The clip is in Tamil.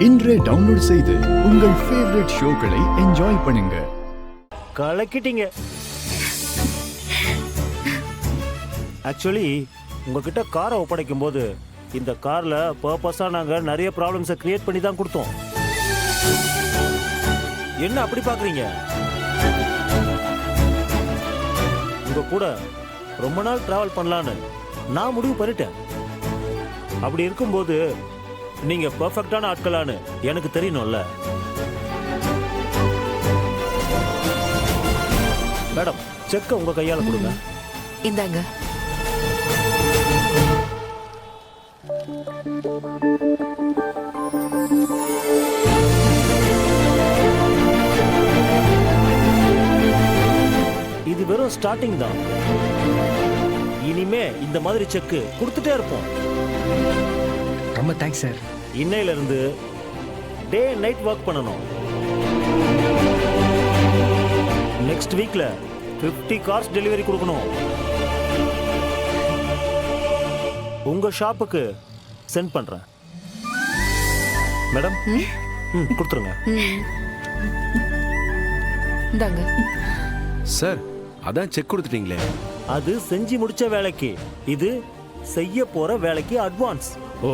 இன்றே டவுன்லோட் செய்து உங்கள் ஃபேவரட் ஷோக்களை என்ஜாய் பண்ணுங்க. கலக்கிட்டீங்க. ஆக்சுவலி உங்ககிட்ட காரை ஒப்படைக்கும் போது இந்த கார்ல பர்பஸா நாங்க நிறைய ப்ராப்ளம்ஸை கிரியேட் பண்ணி தான் கொடுத்தோம். என்ன அப்படி பாக்குறீங்க? உங்க கூட ரொம்ப நாள் டிராவல் பண்ணலான்னு நான் முடிவு பண்ணிட்டேன். அப்படி இருக்கும்போது நீங்க பெர்ஃபெக்டான ஆட்களான்னு எனக்கு தெரியணும்ல. மேடம், செக்க உங்க கையால கொடுங்க. இந்தாங்க. இது வெறும் ஸ்டார்டிங் தான். இனிமே இந்த மாதிரி செக்கு கொடுத்துட்டே இருப்போம். ரொம்ப தேங்க்ஸ் சார். இன்னையில இருந்து டே நைட் ஒர்க் பண்ணணும். நெக்ஸ்ட் வீக்ல 50 கார்ஸ் டெலிவரி கொடுக்கணும். உங்க ஷாப்புக்கு சென்ட் பண்றேன். மேடம், கொடுத்துருங்க. இந்தாங்க. சார், அதான் செக் கொடுத்துட்டீங்களே. அது செஞ்சு முடிச்ச வேலைக்கு, இது செய்ய போற வேலைக்கு அட்வான்ஸ். ஓ,